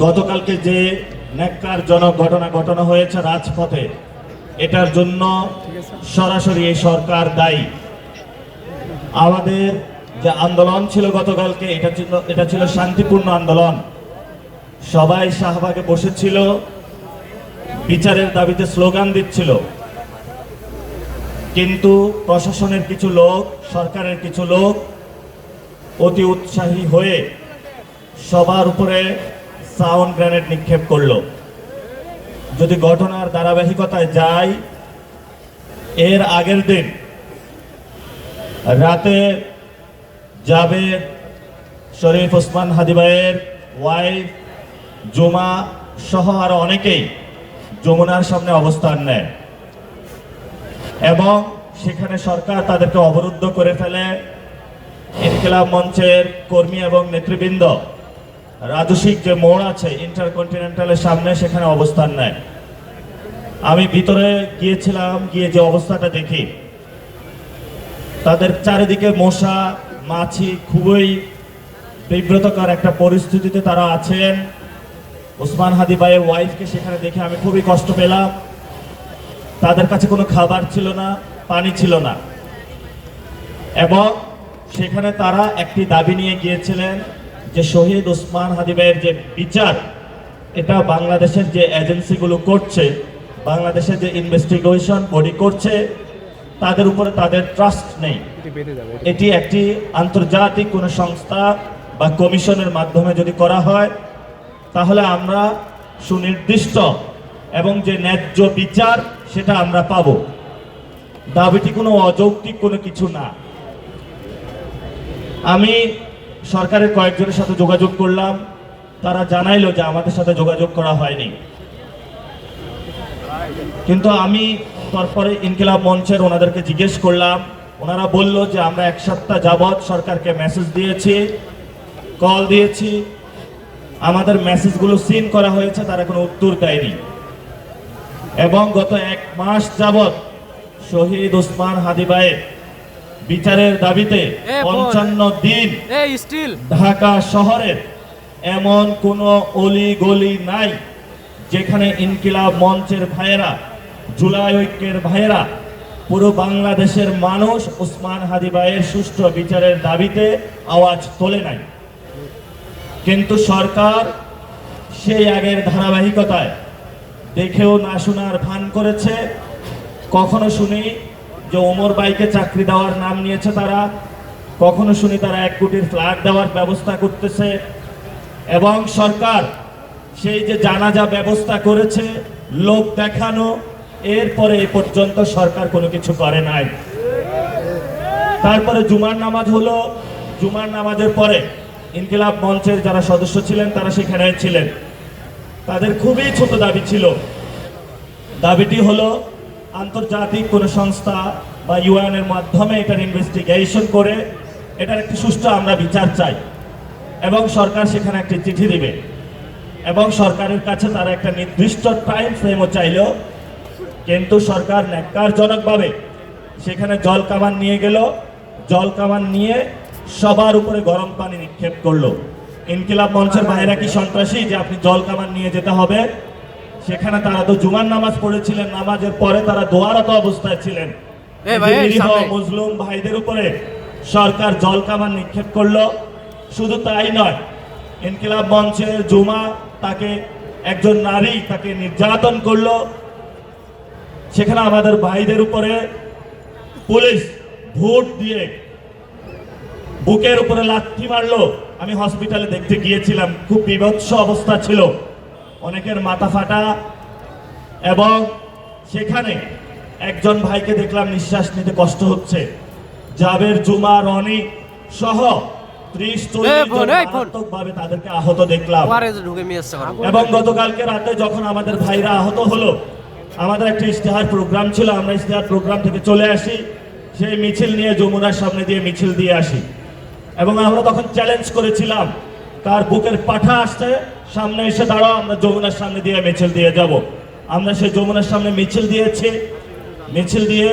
গতকালকে যে ন্যাক্কারজনক ঘটনা ঘটানো হয়েছে রাজপথে, এটার জন্য সরাসরি এই সরকার দায়ী। আমাদের যে আন্দোলন ছিল গতকালকে, এটা ছিল শান্তিপূর্ণ আন্দোলন। সবাই শাহবাগে বসেছিল, বিচারের দাবিতে স্লোগান দিচ্ছিল, কিন্তু প্রশাসনের কিছু লোক, সরকারের কিছু লোক অতি উৎসাহী হয়ে সবার উপরে সাউন্ড গ্রেনেড নিক্ষেপ করলো। যদি ঘটনার ধারাবাহিকতায় যাই, এর আগের দিন রাতে জাবেদ শরীফ ওসমান হাদি ভাইয়ের ওয়াইফ জুমা সহ আরো অনেকেই যমুনার সামনে অবস্থান নেয় এবং সেখানে সরকার তাদেরকে অবরুদ্ধ করে ফেলে। ইনকিলাব মঞ্চের কর্মী এবং নেতৃবৃন্দ রাজস্বিক যে মোড় আছে ইন্টারকন্টিনেন্টালের সামনে, সেখানে অবস্থান নেয়। আমি ভিতরে গিয়েছিলাম, গিয়ে যে অবস্থাটা দেখি, তাদের চারিদিকে মশা মাছি, খুবই বিব্রতকর একটা পরিস্থিতিতে তারা আছেন। ওসমান হাদি ভাইয়ের ওয়াইফকে সেখানে দেখে আমি খুবই কষ্ট পেলাম। তাদের কাছে কোনো খাবার ছিল না, পানি ছিল না, এবং সেখানে তারা একটি দাবি নিয়ে গিয়েছিলেন যে শহীদ ওসমান হাদি ভাইয়ের যে বিচার, এটা বাংলাদেশের যে এজেন্সিগুলো করছে, বাংলাদেশের যে ইনভেস্টিগেশন বডি করছে, তাদের উপরে তাদের ট্রাস্ট নেই। এটি একটি আন্তর্জাতিক কোনো সংস্থা বা কমিশনের মাধ্যমে যদি করা হয়, তাহলে আমরা সুনির্দিষ্ট এবং যে ন্যায্য বিচার সেটা আমরা পাব। দাবিটি কোনো অযৌক্তিক কোনো কিছু না। আমি সরকারের কয়েকজনের সাথে যোগাযোগ করলাম, তারা জানাইলো যে আমাদের সাথে যোগাযোগ করা হয়নি। কিন্তু আমি তারপরে ইনকিলাব মঞ্চের ওনাদেরকে জিজ্ঞেস করলাম, ওনারা বলল যে আমরা এক সপ্তাহ যাবৎ সরকারকে মেসেজ দিয়েছি, কল দিয়েছি, আমাদের মেসেজগুলো সিন করা হয়েছে, তারা কোনো উত্তর দেয়নি। এবং গত এক মাস যাবৎ শহীদ ওসমান হাদি ভাইয়ের বিচারের দাবিতে 55 দিন ঢাকা শহরের এমন কোনো অলি গলি নাই যেখানে ইনকিলাব মঞ্চের ভাইয়েরা, জুলাই ঐক্যের ভাইয়েরা, পুরো বাংলাদেশের মানুষ ওসমান হাদি ভাইয়ের সুষ্ঠু বিচারের দাবিতে আওয়াজ তোলে নাই। কিন্তু সরকার সেই আগের ধারাবাহিকতায় দেখেও না শোনার ভান করেছে। কখনো শুনি যে ওমর ভাইকে চাকরি দেওয়ার নাম নিয়েছে তারা, কখনো শুনি তারা 1 কোটির ফ্ল্যাট দেওয়ার ব্যবস্থা করতেছে, এবং সরকার সেই যে জানাজা ব্যবস্থা করেছে লোক দেখানো, এরপরে এ পর্যন্ত সরকার কোনো কিছু করে নাই। তারপরে জুমার নামাজ হলো, জুমার নামাজের পরে ইনকিলাব মঞ্চের যারা সদস্য ছিলেন তারা সেখানে ছিলেন। তাদের খুবই ছোট দাবি ছিল। দাবিটি হলো আন্তর্জাতিক কোনো সংস্থা বা ইউএনের মাধ্যমে এটার ইনভেস্টিগেশন করে এটার একটি সুষ্ঠু আমরা বিচার চাই, এবং সরকার সেখানে একটি চিঠি দিবে, এবং সরকারের কাছে তারা একটা নির্দিষ্ট টাইম ফ্রেমও চাইল। কিন্তু সরকার ন্যাক্কারজনকভাবে সেখানে জল কামান নিয়ে গেল, জল কামান নিয়ে সবার উপরে গরম পানি নিক্ষেপ করলো। ইনকিলাব মঞ্চের ভাইরা কি সন্ত্রাসী যে আপনি জল কামান নিয়ে যেতে হবে? সেখানে তারা তো জুমার নামাজ পড়েছিলেন, নামাজের পরে তারা দোয়ারত অবস্থায় ছিলেন। মুসলিম ভাইদের উপরে সরকার জল কামান নিক্ষেপ করলো। শুধু তাই নয়, ইনকিলাব মঞ্চের জুমা, তাকে একজন নারী তাকে নির্যাতন করলো। সেখানে আমাদের ভাইদের উপরে পুলিশ ভোট দিয়ে বুকের উপরে লাথি মারলো। আমি হসপিটালে দেখতে গিয়েছিলাম, খুব বিভৎস অবস্থা ছিল, অনেকের মাথা ফাটা, এবং সেখানে একজন ভাইকে দেখলাম নিঃশ্বাস নিতে কষ্ট হচ্ছে। জাবের, জুমা, রনি সহ 30-40 ভাবে তাদেরকে আহত দেখলাম। এবং গতকালকে রাতে যখন আমাদের ভাইরা আহত হলো, আমাদের একটা ইশতেহার প্রোগ্রাম ছিল, আমরা ইশতেহার প্রোগ্রাম থেকে চলে আসি, সেই মিছিল নিয়ে যমুনার সামনে দিয়ে মিছিল দিয়ে আসি, এবং আমরা তখন চ্যালেঞ্জ করেছিলাম তার বুকের পাঠা আসছে, সামনে এসে দাঁড়াও, আমরা যমুনার সামনে দিয়ে মিছিল দিয়ে যাব। আমরা সেই যমুনার সামনে মিছিল দিয়েছি, মিছিল দিয়ে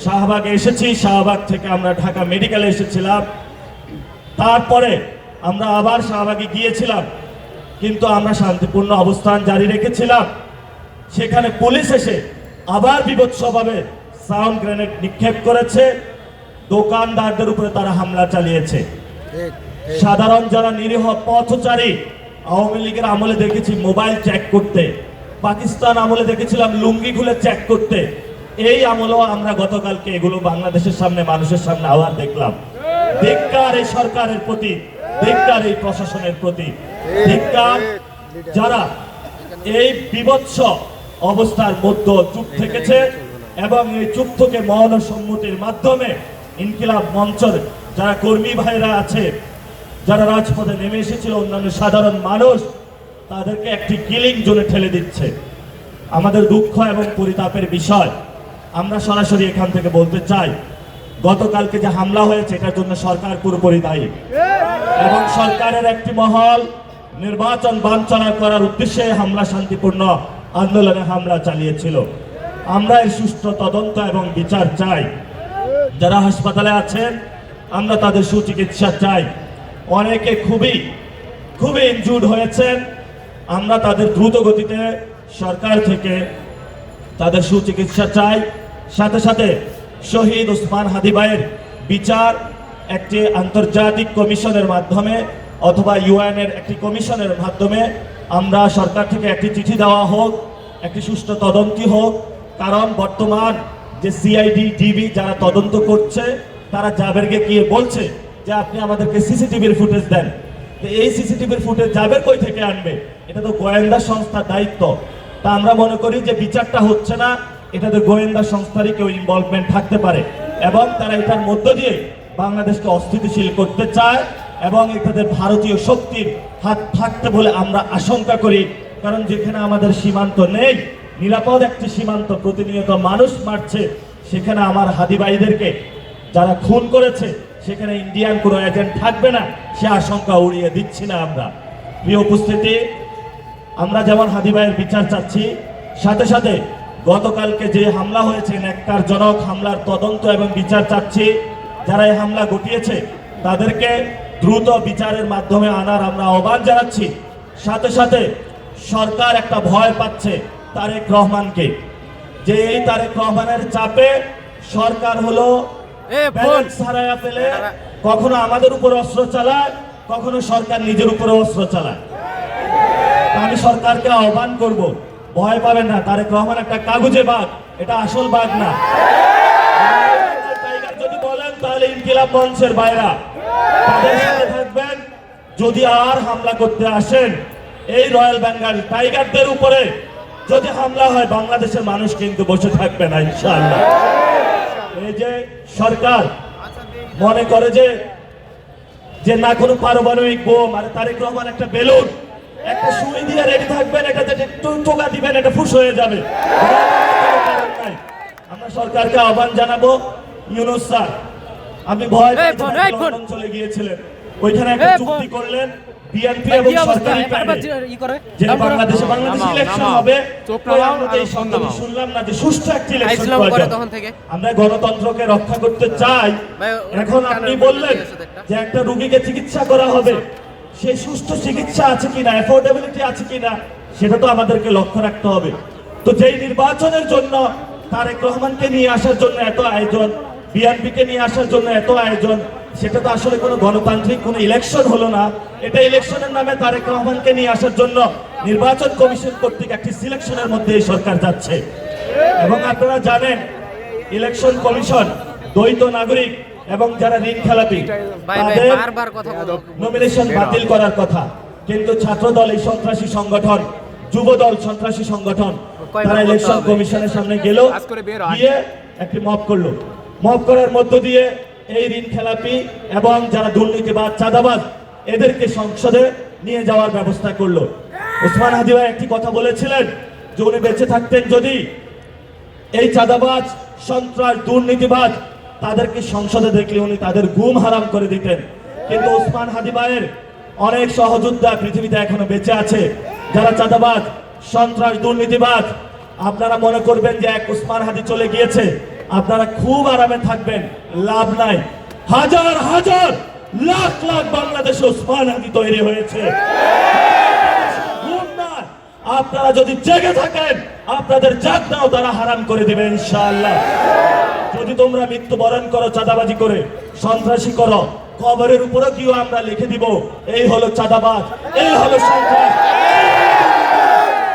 শাহবাগে এসেছি, শাহবাগ থেকে আমরা ঢাকা মেডিকেলে এসেছিলাম। তারপরে আমরা আবার শাহবাগে গিয়েছিলাম, কিন্তু আমরা শান্তিপূর্ণ অবস্থান জারি রেখেছিলাম। সেখানে পুলিশ এসে আবার বিভৎসভাবে সাউন্ড গ্রেনেড নিক্ষেপ করেছে, দোকানদারদের উপরে তারা হামলা চালিয়েছে। সাধারণ যারা নিরীহ পথচারী, আওয়ামী লীগের আমলে দেখেছি মোবাইল চেক করতে, পাকিস্তান আমলে দেখেছিলাম লুঙ্গি খুলে চেক করতে, এই আমলেও আমরা গতকালকে এগুলো বাংলাদেশের সামনে, মানুষের সামনে আবার দেখলাম। ধিক্কার এই সরকারের প্রতি, ধিক্কার এই প্রশাসনের প্রতি, ধিক্কার যারা এই বিভৎস অবস্থার মধ্যে চুপ থেকেছে এবং এই চুপ থেকে মৌন সম্মতির মাধ্যমে ইনকিলাব মঞ্চের যারা কর্মী ভাইরা আছে, যারা রাজপথে নেমে এসেছিল, অন্যান্য সাধারণ মানুষ, তাদেরকে একটি কিলিং জোনে ঠেলে দিচ্ছে। আমাদের দুঃখ এবং পরিতাপের বিষয়, আমরা সরাসরি এখান থেকে বলতে চাই, গতকালকে যে হামলা হয়েছে এটার জন্য সরকার পুরোপুরি দায়ী এবং সরকারের একটি মহল নির্বাচন বানচাল করার উদ্দেশ্যে হামলা, শান্তিপূর্ণ আন্দোলনে হামলা চালিয়েছিল। আমরা এর সুষ্ঠু তদন্ত এবং বিচার চাই। যারা হাসপাতালে আছেন আমরা তাদের সুচিকিৎসা চাই। অনেকে খুবই ইনজুর্ড হয়েছেন, আমরা তাদের দ্রুত গতিতে সরকার থেকে তাদের সুচিকিৎসা চাই। সাথে সাথে শহীদ ওসমান হাদি ভাইয়ের বিচার একটি আন্তর্জাতিক কমিশনের মাধ্যমে অথবা ইউএন এর একটি কমিশনের মাধ্যমে আমরা সরকার থেকে একটি চিঠি দেওয়া হোক, একটি সুষ্ঠু তদন্তি হোক। কারণ বর্তমান যে সিআইডি ডিবি যারা তদন্ত করছে, তারা জাবেরকে গিয়ে বলছে যে আপনি আমাদেরকে সিসিটিভির ফুটেজ দেন। তো এই সিসিটিভির ফুটেজ জাবের কই থেকে আনবে? এটা তো গোয়েন্দা সংস্থার দায়িত্ব। তা আমরা মনে করি যে বিচারটা হচ্ছে না, এটাতে গোয়েন্দা সংস্থারই কেউ ইনভলভমেন্ট থাকতে পারে এবং তারা এটার মধ্য দিয়ে বাংলাদেশকে অস্থিতিশীল করতে চায় এবং এটাতে ভারতীয় শক্তির হাত থাকতে বলে আমরা আশঙ্কা করি। কারণ যেখানে আমাদের সীমান্ত নেই, নিরাপদ একটি সীমান্ত, প্রতিনিয়ত মানুষ মারছে, সেখানে আমার হাদি ভাইদেরকে যারা খুন করেছে সেখানে ইন্ডিয়ান কোনো এজেন্ট থাকবে না, সে আশঙ্কা উড়িয়ে দিচ্ছি না আমরা। প্রিয় উপস্থিতি, আমরা যেমন হাদি ভাইয়ের বিচার চাচ্ছি, সাথে সাথে গতকালকে যে হামলা হয়েছে ন্যাক্কারজনক হামলার তদন্ত এবং বিচার চাচ্ছি। যারা এই হামলা ঘটিয়েছে তাদেরকে দ্রুত বিচারের মাধ্যমে আনার আমরা আহ্বান জানাচ্ছি। সাথে সাথে সরকার একটা ভয় পাচ্ছে তারেক রহমানকে, যে এই তারেক রহমানের চাপে সরকার হলো ব্যালেন্স হারায়া ফেলে, কখনো আমাদের উপর অস্ত্র চালায়, কখনো সরকার নিজের উপরে অস্ত্র চালায়। আমি সরকারকে আহ্বান করব, ভয় পাবেন না, তারেক রহমান একটা কাগজে বাঘ, এটা আসল বাঘ না। যদি বলেন তাহলে ইনকিলাব মঞ্চের বাইরা তাদের সাথে থাকবেন। যদি আর হামলা করতে আসেন এই রয়্যাল বেঙ্গল টাইগারদের উপরে যদি হামলা হয়, বাংলাদেশের মানুষ কিন্তু বসে থাকবে না ইনশাআল্লাহ। এই যে সরকার মনে করে যে না কোনো পারমাণবিক বোম, আর তারেক রহমান একটা বেলুন, একটা সুই দিয়ে রেডি থাকবেন, এটা একটু টোকা দিবেন, এটা ফুস হয়ে যাবে। আমরা সরকারকে আহ্বান জানাবো, ইউনূস স্যার আপনি ভয় লন্ডন চলে গিয়েছিলেন, ওইখানে একটা চুক্তি করলেন বিএনপি এবং সরকারি যে বাংলাদেশে ইলেকশন হবে, আমরা এই শব্দটি শুনলাম না যে সুষ্ঠু একটি ইলেকশন প্রয়োজন। আমরা গণতন্ত্রকে রক্ষা করতে চাই। এখন আপনি বললেন যে একটা রোগীকে চিকিৎসা করা হবে, সেই সুষ্ঠু চিকিৎসা আছে কিনা, অ্যাফোর্ডেবিলিটি আছে কিনা, সেটা তো আমাদেরকে লক্ষ্য রাখতে হবে। তো যেই নির্বাচনের জন্য তারেক রহমানকে নিয়ে আসার জন্য এত আয়োজন, বিএনপিকে নিয়ে আসার জন্য এত আয়োজন, সেটা তো আসলে কোনো গণতান্ত্রিক কোনো ইলেকশন হলো না। এটা ইলেকশনের নামে তারেক রহমানকে নিয়ে আসার জন্য নির্বাচন কমিশন কর্তৃক একটি সিলেকশনের মধ্যে এই সরকার যাচ্ছে। এবং আপনারা জানেন ইলেকশন কমিশন দ্বৈত নাগরিক এবং যারা ঋণ খেলাপি তাদের নমিনেশন বাতিল করার কথা, কিন্তু ছাত্রদল এই সন্ত্রাসী সংগঠন, যুবদল সন্ত্রাসী সংগঠন, তারা ইলেকশন কমিশনের সামনে গেল, গিয়ে একটি মব করলো। মব করার মধ্য দিয়ে এই ঋণ খেলাপি এবং যারা দুর্নীতিবাজ, চাঁদাবাজ, এদেরকে সংসদে নিয়ে যাওয়ার ব্যবস্থা করলো। ওসমান হাদি ভাই একটি কথা বলেছিলেন যে উনি বেঁচে থাকতেন যদি এই চাঁদাবাজ, সন্ত্রাস, দুর্নীতিবাজ তাদেরকে সংসদে দেখলে উনি তাদের ঘুম হারাম করে দিতেন। কিন্তু ওসমান হাদি ভাইয়ের অনেক সহযোদ্ধা পৃথিবীতে এখনো বেঁচে আছে, যারা চাঁদাবাজ, সন্ত্রাস, দুর্নীতিবাজ। আপনারা মনে করবেন যে এক ওসমান হাদি চলে গিয়েছে, আপনারা খুব আরামে থাকবেন, লাভ নাই। হাজার হাজার লাখ লাখ বাংলাদেশে ওসমান হাদি তৈরি হয়েছে। আপনারা যদি জেগে থাকেন আপনাদের জাগনাও তারা হারাম করে দেবে ইনশাআল্লাহ। যদি তোমরা মৃত্যুবরণ করো চাঁদাবাজি করে, সন্ত্রাসী করো, কবরের উপরে কিও আমরা লিখে দিব এই হলো চাঁদাবাজ, এই হলো সন্ত্রাস।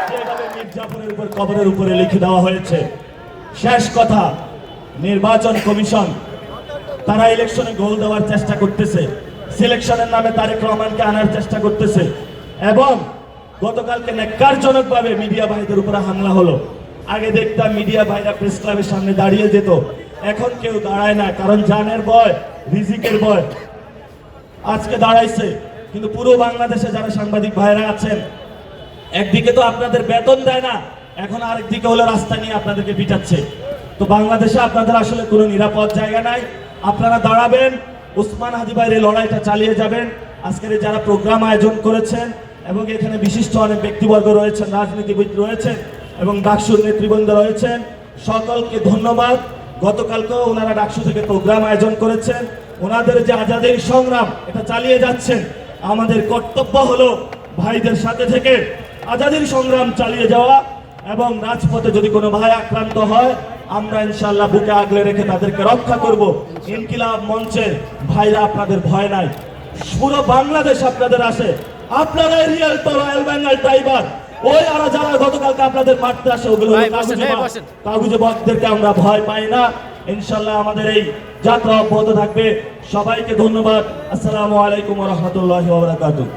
যেভাবে মির্জাপুরের উপর কবরের উপরে লিখে দেওয়া হয়েছে। শেষ কথা, নির্বাচন কমিশন তারা ইলেকশনে গোল দেওয়ার চেষ্টা করতেছে, সিলেকশনের নামে তারেক রহমানকে আনার চেষ্টা করতেছে, এবং গতকালকে ন্যাক্কারজনকভাবে মিডিয়া ভাইদের উপরে হামলা হলো। আগে দেখতাম মিডিয়া ভাইরা প্রেস ক্লাবের সামনে দাঁড়িয়ে যেত, এখন কেউ দাঁড়ায় না, কারণ জানের ভয়, রিজিকের ভয়। আজকে দাঁড়াইছে, কিন্তু পুরো বাংলাদেশে যারা সাংবাদিক ভাইরা আছেন, একদিকে তো আপনাদের বেতন দেয় না, এখন আরেকদিকে হলো রাস্তা নিয়ে আপনাদেরকে পিটাচ্ছে। তো বাংলাদেশে আপনাদের আসলে কোনো নিরাপদ জায়গা নাই। আপনারা দাঁড়াবেন, ওসমান হাদি ভাইয়ের এই লড়াইটা চালিয়ে যাবেন। আজকের এই যারা প্রোগ্রাম আয়োজন করেছেন এবং এখানে বিশিষ্ট অনেক ব্যক্তিবর্গ রয়েছেন, রাজনীতিবিদ রয়েছেন এবং ডাকসুর নেতৃবৃন্দ রয়েছেন, সকলকে ধন্যবাদ। গতকালকেও ওনারা ডাকসু থেকে প্রোগ্রাম আয়োজন করেছেন, ওনাদের যে আজাদের সংগ্রাম এটা চালিয়ে যাচ্ছেন। আমাদের কর্তব্য হলো ভাইদের সাথে থেকে আজাদির সংগ্রাম চালিয়ে যাওয়া, এবং রাজপথে যদি কোনো ভাই আক্রান্ত হয় আমরা ইনশাআল্লাহ বুকে আগলে রেখে তাদেরকে রক্ষা করব। ইনকিলাব মঞ্চের ভাইরা আপনাদের ভয় নাই, পুরো বাংলাদেশ আপনাদের আসে, আপনারা রিয়েল তো রয়্যাল বেঙ্গল টাইগার। ওই আর যারা গতকালকে আপনাদের মারতে আসে ওগুলো কাগুজে বকদেরকে আমরা ভয় পাই না। ইনশাআল্লাহ আমাদের এই যাত্রা অব্যাহত থাকবে। সবাইকে ধন্যবাদ। আসসালামু আলাইকুম ওয়া রাহমাতুল্লাহি ওয়া বারাকাতুহু।